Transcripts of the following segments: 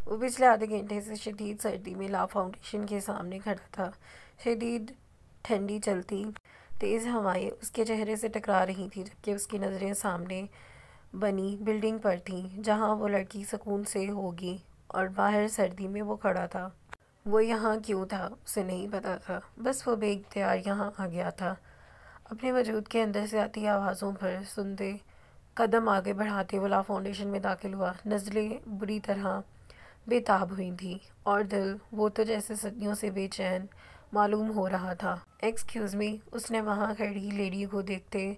وہ پچھلے آدھے گھنٹے سے شدید سردی میں لا فاؤنڈیشن کے سامنے کھڑا تھا۔ شدید ٹھنڈی چلتی تیز ہوائیں اس کے چہرے سے ٹکرا رہی تھیں، جبکہ اس کی نظریں سامنے بنی بلڈنگ پر تھیں جہاں وہ لڑکی سکون سے ہوگی، اور باہر سردی میں وہ کھڑا تھا۔ وہ یہاں کیوں تھا اسے نہیں پتا تھا، بس وہ بے اختیار یہاں آ گیا تھا۔ اپنے وجود کے اندر سے آتی آوازوں پر سنتے قدم آگے بڑھاتے وہ لا فاؤنڈیشن میں داخل ہوا۔ نزلیں بری طرح بے تاب ہوئی تھیں اور دل وہ تو جیسے صدیوں سے بے چین معلوم ہو رہا تھا۔ ایکسکیوز می، اس نے وہاں کھڑی لیڈی کو دیکھتے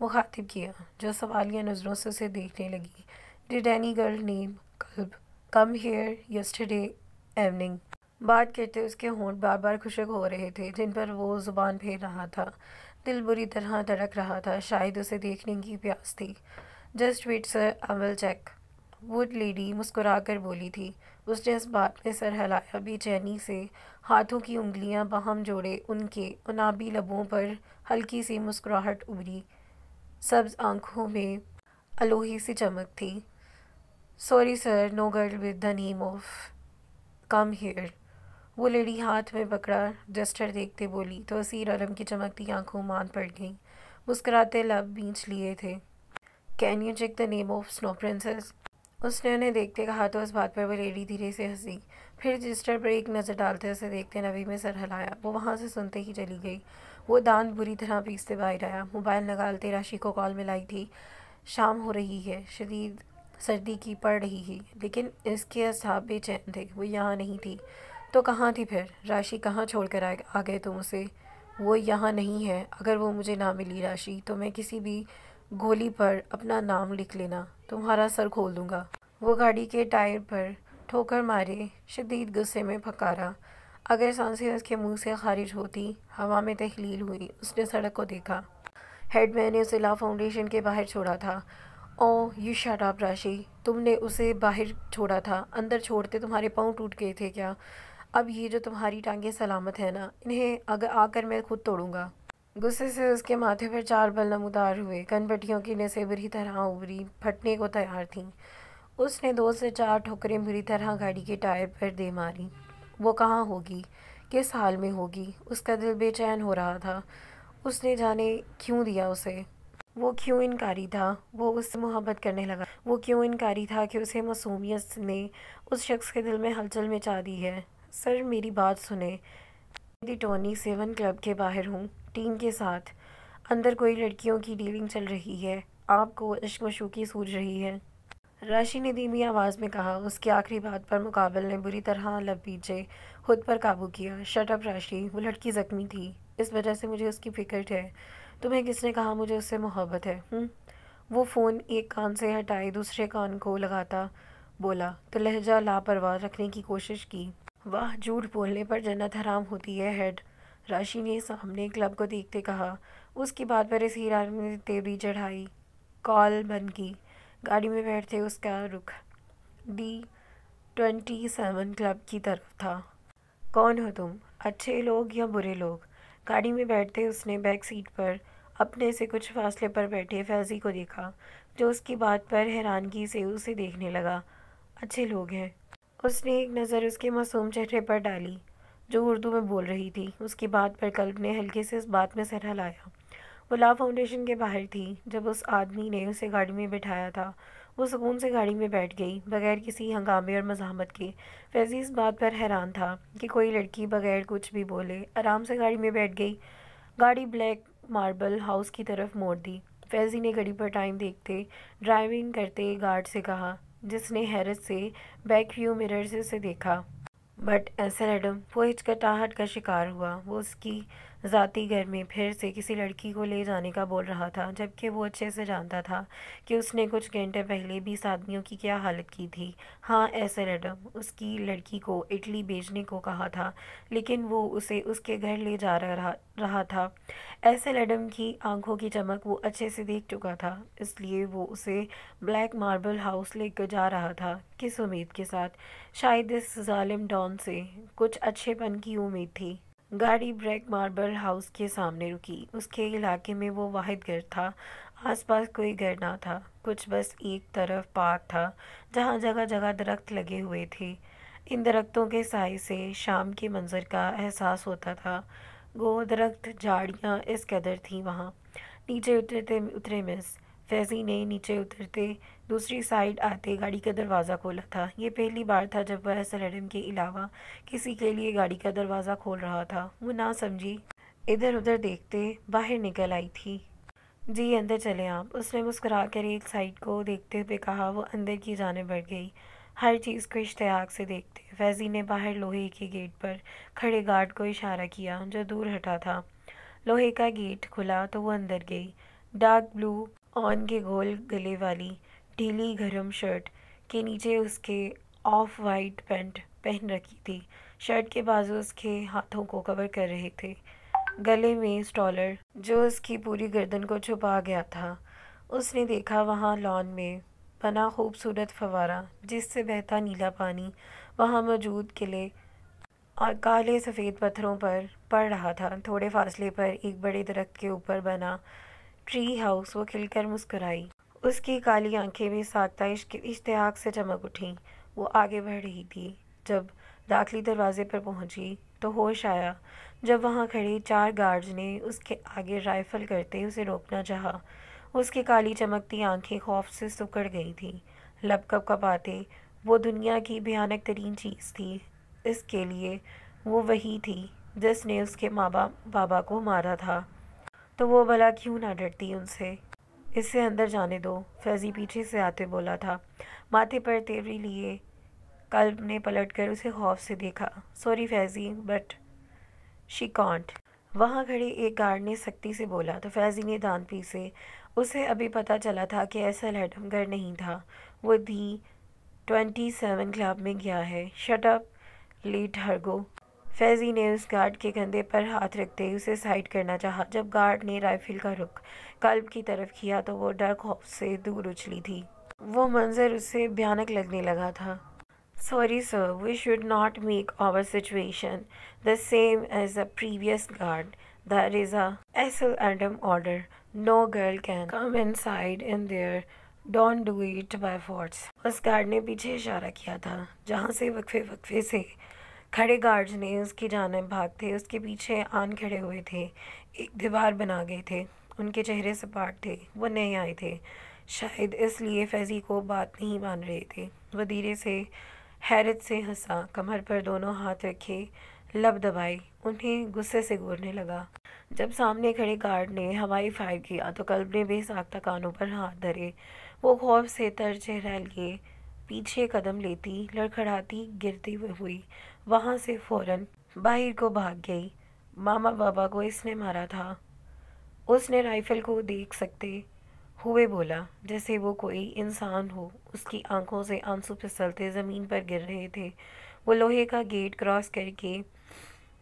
مخاطب کیا، جو سوالیہ نظروں سے اسے دیکھنے لگی۔ Did any girl name club come here yesterday evening? بات کرتے اس کے ہونٹ بار بار خشک ہو رہے تھے جن پر وہ زبان پھیر رہا تھا۔ دل بری طرح دھڑک رہا تھا، شاید اسے دیکھنے کی پیاس تھی۔ Just wait sir, I will check, وہ لیڈی مسکرا کر بولی تھی۔ اس نے اس بات میں سر ہلایا، بے چینی سے ہاتھوں کی انگلیاں باہم جوڑے۔ ان کے عنابی لبوں پر ہلکی سی مسکراہٹ ابھری، سبز آنکھوں میں الوہی سی چمک تھی۔ Sorry sir, no girl with the name of come here, وہ لیڈی ہاتھ میں پکڑا جسٹر دیکھتے بولی تو اسیر علم کی چمکتی آنکھوں مان پڑ گئیں۔ مسکراتے لب بھینچ لیے تھے۔ Can you check the name of سنو پرنسس؟ اس نے انہیں دیکھتے کہا تو اس بات پر وہ لیڈی دھیرے سے ہنسی، پھر رجسٹر پر ایک نظر ڈالتے اسے دیکھتے نوی میں سر ہلایا۔ وہ وہاں سے سنتے ہی چلی گئی۔ وہ دانت بری طرح پیستے باہر آیا، موبائل نکالتے راشی کو کال ملائی تھی۔ شام ہو رہی ہے، شدید سردی کی پڑ رہی ہے، لیکن اس کے اصحاب بے چین تھے۔ وہ یہاں نہیں تھی تو کہاں تھی پھر؟ راشی، کہاں چھوڑ کر آ گئے تم اسے؟ وہ یہاں نہیں ہے۔ اگر وہ مجھے نہ ملی راشی، تو میں کسی بھی گولی پر اپنا نام لکھ لینا، تمہارا سر کھول دوں گا۔ وہ گاڑی کے ٹائر پر ٹھوکر مارے شدید غصے میں پکارا۔ اگر سانسیں اس کے منہ سے خارج ہوتی، ہوا میں تحلیل ہوئی۔ اس نے سڑک کو دیکھا۔ ہیڈ مین نے اسے لا فاؤنڈیشن کے باہر چھوڑا تھا۔ اوہ یو شٹ اپ راشی، تم نے اسے باہر چھوڑا تھا؟ اندر چھوڑتے تمہارے پاؤں ٹوٹ گئے تھے کیا؟ اب یہ جو تمہاری ٹانگیں سلامت ہیں نا، انہیں آ کر میں خود توڑوں گا۔ غصے سے اس کے ماتھے پر 4 بل نمودار ہوئے، کن پٹیوں کی نسیں بری طرح ابھری پھٹنے کو تیار تھیں۔ اس نے 2 سے 4 ٹھوکریں بری طرح گاڑی کے ٹائر پر دے ماری۔ وہ کہاں ہوگی؟ کس حال میں ہوگی؟ اس کا دل بے چین ہو رہا تھا۔ اس نے جانے کیوں دیا اسے؟ وہ کیوں انکاری تھا؟ وہ اس سے محبت کرنے لگا۔ وہ کیوں انکاری تھا کہ اسے معصومیت نے اس شخص کے دل میں ہلچل مچا دی ہے؟ سر میری بات سنیں، میں دی 27 کلب کے باہر ہوں، ٹیم کے ساتھ۔ اندر کوئی لڑکیوں کی ڈیلنگ چل رہی ہے۔ آپ کو عشق مشوقی سوجھ رہی ہے؟ راشی نے دھیمی آواز میں کہا۔ اس کی آخری بات پر مقابل نے بری طرح لب پیچے خود پر قابو کیا۔ شٹ اپ راشی، وہ لڑکی زخمی تھی، اس وجہ سے مجھے اس کی فکر ہے۔ تمہیں کس نے کہا مجھے اس سے محبت ہے؟ وہ فون ایک کان سے ہٹائے دوسرے کان کو لگاتا بولا تو لہجہ لاپرواہ رکھنے کی کوشش کی۔ واہ، جھوٹ بولنے پر جنت حرام ہوتی ہے ہیڈ، راشی نے سامنے کلب کو دیکھتے کہا۔ اس کی بات پر اسیر عالم نے تیوری چڑھائی، کال بند کی۔ گاڑی میں بیٹھتے اس کا رخ دی 27 کلب کی طرف تھا۔ کون ہو تم؟ اچھے لوگ یا برے لوگ؟ گاڑی میں بیٹھتے اس نے بیک سیٹ پر اپنے سے کچھ فاصلے پر بیٹھے فیضی کو دیکھا، جو اس کی بات پر حیرانگی سے اسے دیکھنے لگا۔ اچھے لوگ ہیں؟ اس نے ایک نظر اس کے معصوم چہرے پر ڈالی جو اردو میں بول رہی تھی۔ اس کی بات پر قلب نے ہلکے سے اس بات میں سر ہلایا۔ وہ لا فاؤنڈیشن کے باہر تھی جب اس آدمی نے اسے گاڑی میں بٹھایا تھا۔ وہ سکون سے گاڑی میں بیٹھ گئی، بغیر کسی ہنگامے اور مزاحمت کے۔ فیضی اس بات پر حیران تھا کہ کوئی لڑکی بغیر کچھ بھی بولے آرام سے گاڑی میں بیٹھ گئی۔ گاڑی بلیک ماربل ہاؤس کی طرف موڑ دی۔ فیضی نے گھڑی پر ٹائم دیکھتے ڈرائیونگ کرتے گارڈ سے کہا، جس نے حیرت سے بیک ویو مرر سے اسے دیکھا۔ بٹ ایسل ایڈم، وہ ہچکچاہٹ کا شکار ہوا۔ وہ اس کی ذاتی گھر میں پھر سے کسی لڑکی کو لے جانے کا بول رہا تھا، جبکہ وہ اچھے سے جانتا تھا کہ اس نے کچھ گھنٹے پہلے 20 آدمیوں کی کیا حالت کی تھی۔ ہاں، ایسل ایڈم اس کی لڑکی کو اٹلی بھیجنے کو کہا تھا، لیکن وہ اسے اس کے گھر لے جا رہا تھا۔ ایسل ایڈم کی آنکھوں کی چمک وہ اچھے سے دیکھ چکا تھا، اس لیے وہ اسے بلیک ماربل ہاؤس لے کر جا رہا تھا۔ کس امید کے ساتھ؟ شاید اس ظالم ڈان سے کچھ اچھے پن کی امید تھی۔ گاڑی بلیک ماربل ہاؤس کے سامنے رکی۔ اس کے علاقے میں وہ واحد گھر تھا۔ آس پاس کوئی گھر نہ تھا، کچھ بس ایک طرف پارک تھا جہاں جگہ جگہ درخت لگے ہوئے تھے۔ ان درختوں کے سائے سے شام کے منظر کا احساس ہوتا تھا۔ گو درخت جھاڑیاں اس قدر تھیں وہاں۔ نیچے اترے مس فیضی نے نیچے اترتے دوسری سائیڈ آتے گاڑی کا دروازہ کھولا تھا۔ یہ پہلی بار تھا جب وہ ایسل ایڈم کے علاوہ کسی کے لیے گاڑی کا دروازہ کھول رہا تھا۔ وہ نہ سمجھی ادھر ادھر دیکھتے باہر نکل آئی تھی۔ جی اندر چلیں آپ، اس نے مسکرا کر ایک سائڈ کو دیکھتے ہوئے کہا۔ وہ اندر کی جانب بڑھ گئی، ہر چیز کو اشتیاق سے دیکھتے۔ فیضی نے باہر لوہے کے گیٹ پر کھڑے گارڈ کو اشارہ کیا جو دور ہٹا تھا۔ لوہے کا گیٹ کھلا تو وہ اندر گئی۔ ڈارک بلو آن کے گول گلے والی ڈھیلی گرم شرٹ کے نیچے اس کے آف وائٹ پینٹ پہن رکھی تھی۔ شرٹ کے بازو اس کے ہاتھوں کو کور کر رہے تھے، گلے میں اسٹالر جو اس کی پوری گردن کو چھپا گیا تھا۔ اس نے دیکھا وہاں لان میں بنا خوبصورت فوارہ جس سے بہتا نیلا پانی وہاں موجود قلعے اور کالے سفید پتھروں پر پڑ رہا تھا۔ تھوڑے فاصلے پر ایک بڑے درخت کے اوپر بنا ٹری ہاؤس۔ وہ کھل کر مسکرائی، اس کی کالی آنکھیں بھی ساختہ اشتیاق سے چمک اٹھیں۔ وہ آگے بڑھ رہی تھی۔ جب داخلی دروازے پر پہنچی تو ہوش آیا جب وہاں کھڑے 4 گارڈز نے اس کے آگے رائفل کرتے اسے روکنا چاہا۔ اس کی کالی چمکتی آنکھیں خوف سے سکڑ گئی تھیں، لب کپ کپاتے۔ وہ دنیا کی بھیانک ترین چیز تھی اس کے لیے، وہ وہی تھی جس نے اس کے ماں بابا کو مارا تھا۔ تو وہ بھلا کیوں نہ ڈرتی ان سے؟ اسے اندر جانے دو، فیضی پیچھے سے آتے بولا تھا، ماتھے پر تیوری لیے۔ کلب نے پلٹ کر اسے خوف سے دیکھا۔ Sorry Faizi, but she can't, وہاں کھڑے ایک گارڈ نے سختی سے بولا تو فیضی نے دانت پیسے۔ اسے ابھی پتہ چلا تھا کہ ایسل ایڈم گھر نہیں تھا، وہ دی 27 کلب میں گیا ہے۔ Shut up let her go. Faizi نے اس گارڈ کے کندھے پر ہاتھ رکھتے اسے سائڈ کرنا چاہا۔ جب گارڈ نے رائفل کا رخ کلب کی طرف کیا تو وہ ڈر خوف سے دور اچھلی تھی۔ وہ منظر اسے بھیانک لگنے لگا تھا۔ Sorry sir, we should not make our situation the same as the previous guard. There is a Essel Adam order. No girl can come inside in there. Don't do it by force. اس guard نے پیچھے اشارہ کیا تھا جہاں سے وقفے وقفے سے کھڑے گارڈز نے اس کی جانب بھاگتے اس کے پیچھے آن کھڑے ہوئے تھے، ایک دیوار بنا گئے تھے۔ ان کے چہرے سپاٹ تھے، وہ نئے آئے تھے، شاید اس لیے فیضی کو بات نہیں مان رہے تھے۔ وہ دھیرے سے حیرت سے ہنسا، کمر پر دونوں ہاتھ رکھے، لب دبائے، انہیں غصے سے گھورنے لگا۔ جب سامنے کھڑے گارڈ نے ہوائی فائر کیا تو کلب نے بے ساختہ کانوں پر ہاتھ دھرے۔ وہ خوف سے تر چہرہ لیے پیچھے قدم لیتی، لڑکھڑاتی گرتی ہوئی وہاں سے فوراً باہر کو بھاگ گئی۔ ماما بابا کو اس نے مارا تھا، اس نے رائفل کو دیکھ سکتے ہوئے بولا جیسے وہ کوئی انسان ہو۔ اس کی آنکھوں سے آنسو پھسلتے زمین پر گر رہے تھے۔ وہ لوہے کا گیٹ کراس کر کے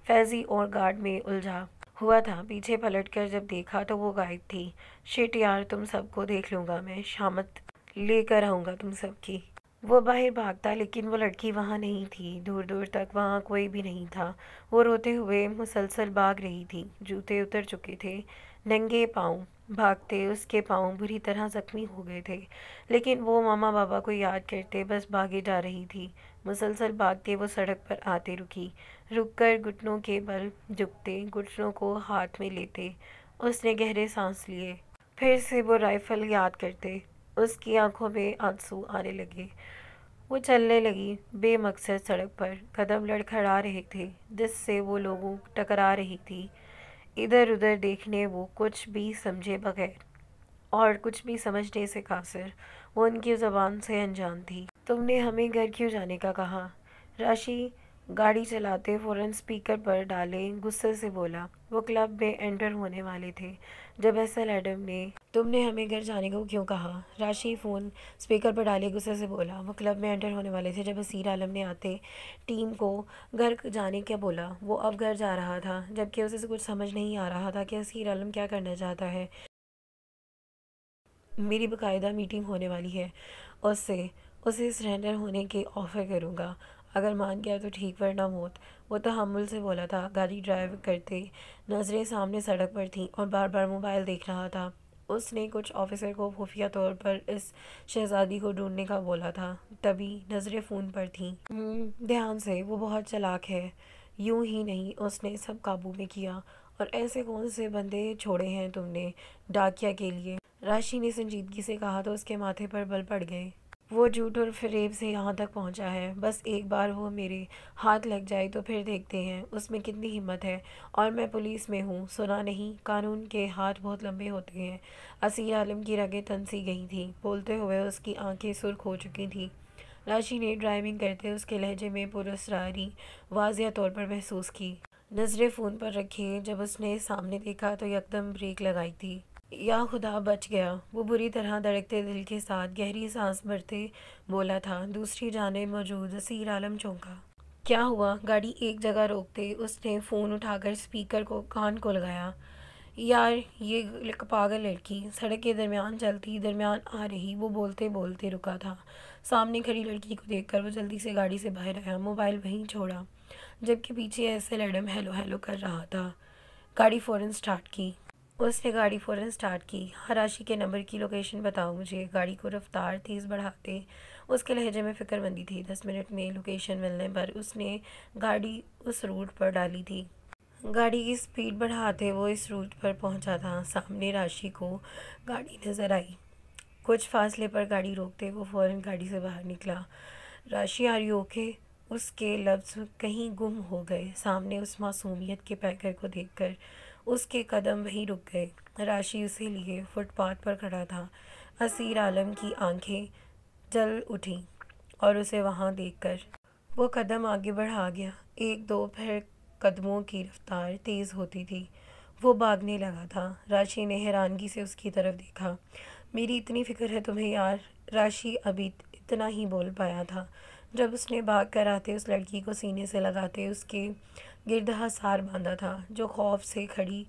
فیضی اور گارڈ میں الجھا ہوا تھا۔ پیچھے پلٹ کر جب دیکھا تو وہ غائب تھی۔ شٹ یار، تم سب کو دیکھ لوں گا میں، شامت لے کر آؤں گا تم سب کی۔ وہ باہر بھاگتا لیکن وہ لڑکی وہاں نہیں تھی، دور دور تک وہاں کوئی بھی نہیں تھا۔ وہ روتے ہوئے مسلسل بھاگ رہی تھی، جوتے اتر چکے تھے، ننگے پاؤں بھاگتے اس کے پاؤں بری طرح زخمی ہو گئے تھے، لیکن وہ ماما بابا کو یاد کرتے بس بھاگے جا رہی تھی۔ مسلسل بھاگتے وہ سڑک پر آتے رکی، رک کر گھٹنوں کے بل جھکتے، گھٹنوں کو ہاتھ میں لیتے اس نے گہرے سانس لیے۔ پھر سے وہ رائفل یاد کرتے، اس کی آنکھوں میں آنسو آنے لگے۔ وہ چلنے لگی بے مقصد سڑک پر، قدم لڑکھڑا رہے تھے جس سے وہ لوگوں ٹکرا رہی تھی۔ ادھر ادھر دیکھنے وہ کچھ بھی سمجھے بغیر اور کچھ بھی سمجھنے سے قاصر، وہ ان کی زبان سے انجان تھی۔ تم نے ہمیں گھر کیوں جانے کا کہا؟ راشی گاڑی چلاتے فوراً اسپیکر پر ڈالے غصے سے بولا۔ وہ کلب میں انٹر ہونے والے تھے جب ایسل ایڈم نے تم نے ہمیں گھر جانے کو کیوں کہا؟ راشی فون اسپیکر پر ڈالے غصے سے بولا۔ وہ کلب میں انٹر ہونے والے تھے جب اسیر عالم نے آتے ٹیم کو گھر جانے کا بولا۔ وہ اب گھر جا رہا تھا جبکہ اسے کچھ سمجھ نہیں آ رہا تھا کہ اسیر عالم کیا کرنا چاہتا ہے۔ میری باقاعدہ میٹنگ ہونے والی ہے، اسے سرنڈر ہونے کے آفر کروں گا، اگر مان گیا تو ٹھیک ورنہ موت۔ وہ تحمل سے بولا تھا۔ گاڑی ڈرائیو کرتے نظریں سامنے سڑک پر تھیں اور بار بار موبائل دیکھ رہا تھا۔ اس نے کچھ آفیسر کو خفیہ طور پر اس شہزادی کو ڈھونڈنے کا بولا تھا۔ تبھی نظریں فون پر تھیں۔ دھیان سے، وہ بہت چالاک ہے۔ یوں ہی نہیں، اس نے سب قابو میں کیا۔ اور ایسے کون سے بندے چھوڑے ہیں تم نے ڈاکیا کے لیے؟ راشی نے سنجیدگی سے کہا تو اس کے ماتھے پر بل پڑ گئے۔ وہ جھوٹ اور فریب سے یہاں تک پہنچا ہے، بس ایک بار وہ میرے ہاتھ لگ جائے تو پھر دیکھتے ہیں اس میں کتنی ہمت ہے۔ اور میں پولیس میں ہوں، سنا نہیں؟ قانون کے ہاتھ بہت لمبے ہوتے ہیں۔ اسیر عالم کی رگیں تن سی گئی تھیں، بولتے ہوئے اس کی آنکھیں سرخ ہو چکی تھیں۔ راشی نے ڈرائیونگ کرتے اس کے لہجے میں پراسراری واضح طور پر محسوس کی۔ نظریں فون پر رکھے جب اس نے سامنے دیکھا تو یکدم بریک لگائی تھی۔ یا خدا، بچ گیا! وہ بری طرح دھڑکتے دل کے ساتھ گہری سانس بھرتے بولا تھا۔ دوسری جانب موجود اسیر عالم چونکا۔ کیا ہوا؟ گاڑی ایک جگہ روکتے اس نے فون اٹھا کر اسپیکر کو کان کو لگایا۔ یار، یہ پاگل لڑکی سڑک کے درمیان چلتی درمیان آ رہی۔ وہ بولتے بولتے رکا تھا۔ سامنے کھڑی لڑکی کو دیکھ کر وہ جلدی سے گاڑی سے باہر آیا، موبائل وہیں چھوڑا جبکہ پیچھے ایسے لڑم ہیلو ہیلو کر رہا تھا۔ گاڑی فوراً سٹارٹ کی۔ اس نے گاڑی فوراً سٹارٹ کی۔ ہاں، راشی کے نمبر کی لوکیشن بتاؤ مجھے۔ گاڑی کو رفتار تیز بڑھاتے اس کے لہجے میں فکر مندی تھی۔ 10 منٹ میں لوکیشن ملنے پر اس نے گاڑی اس روٹ پر ڈالی تھی۔ گاڑی کی سپیڈ بڑھاتے وہ اس روٹ پر پہنچا تھا۔ سامنے راشی کو گاڑی نظر آئی۔ کچھ فاصلے پر گاڑی روکتے وہ فوراً گاڑی سے باہر نکلا۔ راشی، آر یو اوکے؟ اس کے لفظ کہیں گم ہو گئے۔ سامنے اس معصومیت کے پیکر کو دیکھ کر اس کے قدم وہیں رک گئے۔ راشی اسے لیے فٹ پاتھ پر کھڑا تھا۔ اسیر عالم کی آنکھیں جل اٹھیں اور اسے وہاں دیکھ کر وہ قدم آگے بڑھا گیا۔ ایک دو پھر قدموں کی رفتار تیز ہوتی تھی۔ وہ بھاگنے لگا تھا۔ راشی نے حیرانگی سے اس کی طرف دیکھا۔ میری اتنی فکر ہے تمہیں یار؟ راشی ابھی اتنا ہی بول پایا تھا جب اس نے بھاگ کر آتے اس لڑکی کو سینے سے لگاتے اس کے گرد حصار باندھا تھا، جو خوف سے کھڑی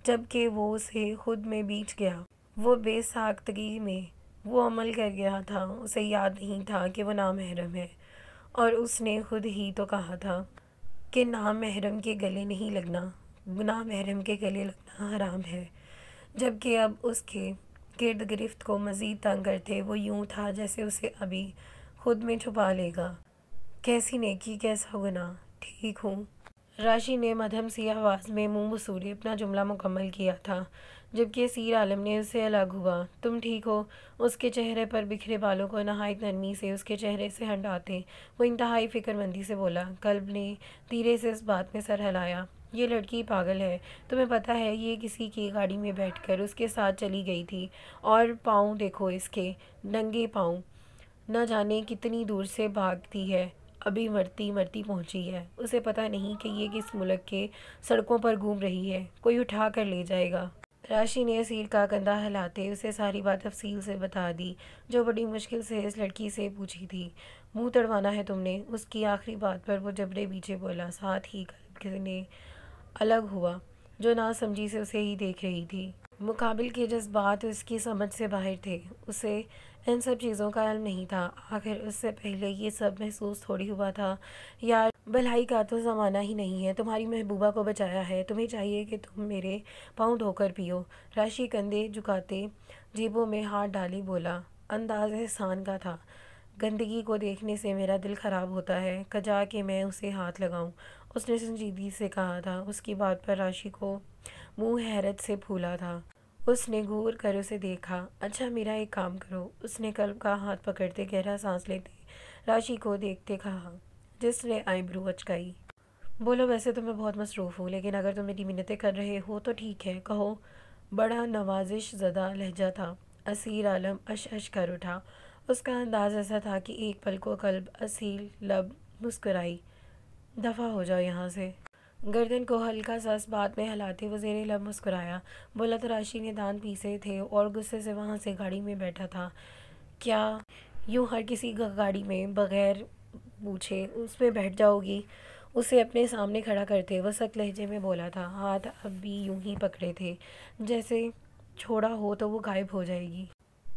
جبکہ وہ اسے خود میں بیچ گیا۔ وہ بے ساختگی میں وہ عمل کر گیا تھا۔ اسے یاد نہیں تھا کہ وہ نامحرم ہے، اور اس نے خود ہی تو کہا تھا کہ نامحرم کے گلے نہیں لگنا، نامحرم کے گلے لگنا حرام ہے۔ جبکہ اب اس کے گرد گرفت کو مزید تنگ کرتے وہ یوں تھا جیسے اسے ابھی خود میں چھپا لے گا۔ کیسی نیکی، کیسا گناہ! ٹھیک ہوں؟ راشی نے مدھم سی آواز میں منہ مسوڑے اپنا جملہ مکمل کیا تھا جبکہ اسیر عالم نے اس سے الگ ہوا۔ تم ٹھیک ہو؟ اس کے چہرے پر بکھرے بالوں کو نہایت نرمی سے اس کے چہرے سے ہٹاتے وہ انتہائی فکر مندی سے بولا۔ قلب نے دھیرے سے اس بات میں سر ہلایا۔ یہ لڑکی پاگل ہے، تمہیں پتہ ہے؟ یہ کسی کی گاڑی میں بیٹھ کر اس کے ساتھ چلی گئی تھی، اور پاؤں دیکھو اس کے، ننگے پاؤں، نہ جانے کتنی دور سے بھاگتی ہے، ابھی مرتی مرتی پہنچی ہے۔ اسے پتہ نہیں کہ یہ کس ملک کے سڑکوں پر گھوم رہی ہے، کوئی اٹھا کر لے جائے گا۔ راشی نے اسیر کا کندھا ہلاتے اسے ساری بات تفصیل سے بتا دی جو بڑی مشکل سے اس لڑکی سے پوچھی تھی۔ منہ تڑوانا ہے تم نے؟ اس کی آخری بات پر وہ جبڑے پیچھے بولا، ساتھ ہی قلب نے الگ ہوا جو نہ سمجھی سے اسے ہی دیکھ رہی تھی۔ مقابل کے جذبات اس کی سمجھ سے باہر تھے۔ اسے ان سب چیزوں کا علم نہیں تھا۔ آخر اس سے پہلے یہ سب محسوس تھوڑی ہوا تھا۔ یار، بھلائی کا تو زمانہ ہی نہیں ہے۔ تمہاری محبوبہ کو بچایا ہے، تمہیں چاہیے کہ تم میرے پاؤں دھو کر پیو۔ راشی کندھے جھکاتے جیبوں میں ہاتھ ڈالے بولا۔ انداز احسان کا تھا۔ گندگی کو دیکھنے سے میرا دل خراب ہوتا ہے، کجا کہ میں اسے ہاتھ لگاؤں، اس نے سنجیدگی سے کہا تھا۔ اس کی بات پر راشی کو منہ حیرت سے پھولا تھا۔ اس نے گھور کر اسے دیکھا۔ اچھا، میرا ایک کام کرو، اس نے قلب کا ہاتھ پکڑتے گہرا سانس لیتے راشی کو دیکھتے کہا، جس نے آئی برو اچکائی۔ بولو، ویسے تو میں بہت مصروف ہوں، لیکن اگر تم میری منتیں کر رہے ہو تو ٹھیک ہے، کہو۔ بڑا نوازش زدہ لہجہ تھا۔ اسیر عالم اش اش کر اٹھا۔ اس کا انداز ایسا تھا کہ ایک پل کو قلب اصیل لب مسکرائی۔ دفع ہو جاؤ یہاں سے۔ گردن کو ہلکا سا اس بات میں ہلاتے وہ زیر لب مسکرایا۔ بولا تو راشی نے دانت پیسے تھے اور غصے سے وہاں سے گاڑی میں بیٹھا تھا۔ کیا یوں ہر کسی گاڑی میں بغیر پوچھے اس میں بیٹھ جاؤ گی؟ اسے اپنے سامنے کھڑا کرتے وہ سخت لہجے میں بولا تھا۔ ہاتھ اب بھی یوں ہی پکڑے تھے جیسے چھوڑا ہو تو وہ غائب ہو جائے گی۔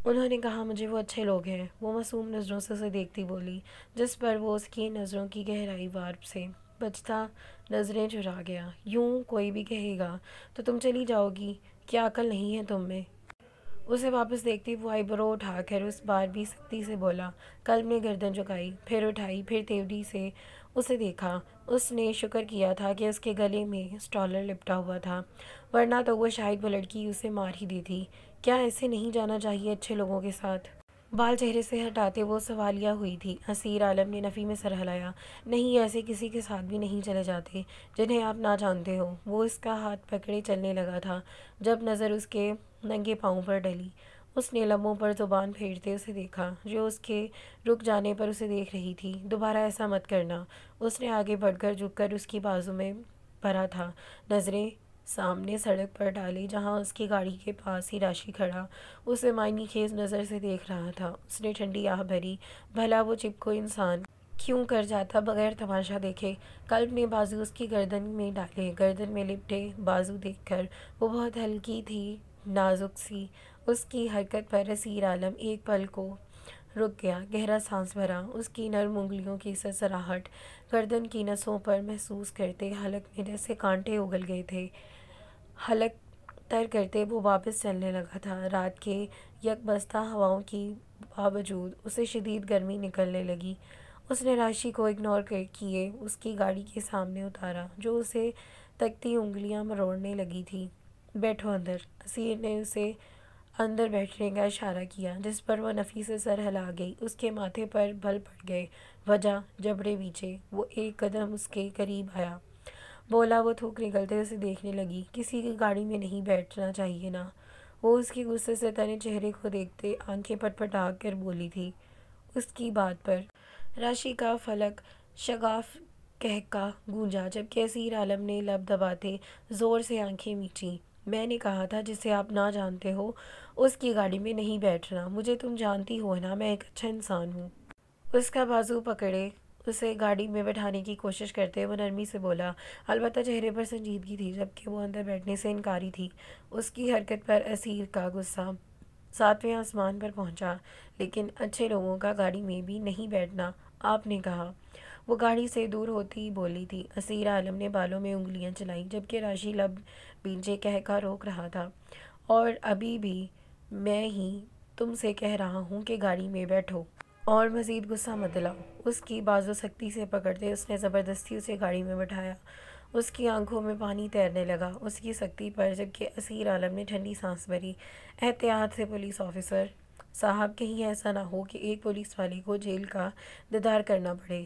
انہوں نے کہا مجھے وہ اچھے لوگ ہیں، وہ معصوم نظروں سے اسے دیکھتی بولی، جس پر وہ اس کی نظروں کی گہرائی وار سے بچتا نظریں چرا گیا۔ یوں کوئی بھی کہے گا تو تم چلی جاؤ گی؟ کیا عقل نہیں ہے تم میں؟ اسے واپس دیکھتے وہ آئی برو اٹھا کر اس بار بھی سختی سے بولا۔ قلب نے گردن جھکائی، پھر اٹھائی، پھر تیوری سے اسے دیکھا۔ اس نے شکر کیا تھا کہ اس کے گلے میں اسٹالر لپٹا ہوا تھا، ورنہ تو وہ شاید وہ لڑکی اسے مار ہی دیتی۔ کیا ایسے نہیں جانا چاہیے اچھے لوگوں کے ساتھ؟ بال چہرے سے ہٹاتے وہ سوالیہ ہوئی تھی۔ اسیر عالم نے نفی میں سر ہلایا۔ نہیں، ایسے کسی کے ساتھ بھی نہیں چلے جاتے جنہیں آپ نہ جانتے ہو۔ وہ اس کا ہاتھ پکڑے چلنے لگا تھا جب نظر اس کے ننگے پاؤں پر ڈلی۔ اس نے لبوں پر زبان پھیرتے اسے دیکھا، جو اس کے رک جانے پر اسے دیکھ رہی تھی۔ دوبارہ ایسا مت کرنا۔ اس نے آگے بڑھ کر جھک کر اس کی بازو میں بھرا تھا، نظریں سامنے سڑک پر ڈالی جہاں اس کی گاڑی کے پاس ہی راشی کھڑا اسے معنی خیز نظر سے دیکھ رہا تھا۔ اس نے ٹھنڈی آہ بھری، بھلا وہ چپ کو انسان کیوں کر جاتا بغیر تماشا دیکھے؟ قلب نے بازو اس کی گردن میں ڈالے، گردن میں لپٹے بازو دیکھ کر وہ بہت ہلکی تھی، نازک سی۔ اس کی حرکت پر اسیر عالم ایک پل کو رک گیا، گہرا سانس بھرا، اس کی نرم انگلیوں کی سرسراہٹ گردن کی نسوں پر محسوس کرتے حلق میں جیسے کانٹے اگل گئے تھے۔ حلق تر کرتے وہ واپس چلنے لگا تھا۔ رات کے یک بستہ ہواؤں کی باوجود اسے شدید گرمی نکلنے لگی۔ اس نے راشی کو اگنور کیے اس کی گاڑی کے سامنے اتارا، جو اسے تکتی انگلیاں مروڑنے لگی تھی۔ بیٹھو اندر۔ اسیر نے اسے اندر بیٹھنے کا اشارہ کیا، جس پر وہ نفی سے سر ہلا گئی۔ اس کے ماتھے پر بل پڑ گئے۔ وجہ؟ جبڑے پیچھے۔ وہ ایک قدم اس کے قریب آیا، بولا۔ وہ تھوک نکلتے اسے دیکھنے لگی۔ کسی کی گاڑی میں نہیں بیٹھنا چاہیے نا؟ وہ اس کی غصے سے تنے چہرے کو دیکھتے آنکھیں پٹ پٹا کر بولی تھی۔ اس کی بات پر راشی کا فلک شگاف قہقہ گونجا، جبکہ اسیر عالم نے لب دباتے زور سے آنکھیں میچیں۔ میں نے کہا تھا جسے آپ نہ جانتے ہو اس کی گاڑی میں نہیں بیٹھنا۔ مجھے تم جانتی ہو نا، میں ایک اچھا انسان ہوں۔ اس کا بازو پکڑے اسے گاڑی میں بٹھانے کی کوشش کرتے وہ نرمی سے بولا، البتہ چہرے پر سنجیدگی تھی، جبکہ وہ اندر بیٹھنے سے انکاری تھی۔ اس کی حرکت پر اسیر کا غصہ 7ویں آسمان پر پہنچا۔ لیکن اچھے لوگوں کا گاڑی میں بھی نہیں بیٹھنا آپ نے کہا؟ وہ گاڑی سے دور ہوتی بولی تھی۔ اسیر عالم نے بالوں میں انگلیاں چلائیں، جبکہ راشی لب بھیجے قہقہ روک رہا تھا۔ اور ابھی بھی میں ہی تم سے کہہ رہا ہوں کہ گاڑی میں بیٹھو۔ اور مزید غصہ مت دلاؤ۔ اس کی بازو سختی سے پکڑتے اس نے زبردستی اسے گاڑی میں بٹھایا۔ اس کی آنکھوں میں پانی تیرنے لگا اس کی سختی پر، جبکہ اسیر عالم نے ٹھنڈی سانس بھری۔ احتیاط سے پولیس آفیسر صاحب، کہیں ایسا نہ ہو کہ ایک پولیس والے کو جیل کا دیدار کرنا پڑے۔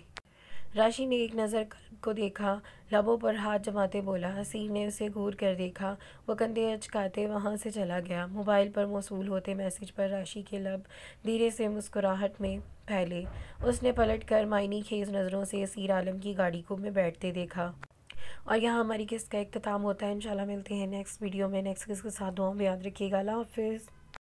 راشی نے ایک نظر قلب کو دیکھا، لبوں پر ہاتھ جماتے بولا۔ اسیر نے اسے گھور کر دیکھا، وہ کندھے اچکاتے وہاں سے چلا گیا۔ موبائل پر موصول ہوتے میسج پر راشی کے لب دھیرے سے مسکراہٹ میں پھیلے۔ اس نے پلٹ کر معنی خیز نظروں سے اسیر عالم کی گاڑی کو میں بیٹھتے دیکھا۔ اور یہاں ہماری قسط کا اختتام ہوتا ہے۔ انشاءاللہ ملتے ہیں نیکسٹ ویڈیو میں نیکسٹ قسط کے ساتھ۔ دعاؤں میں یاد رکھیے گا۔ اللہ حافظ۔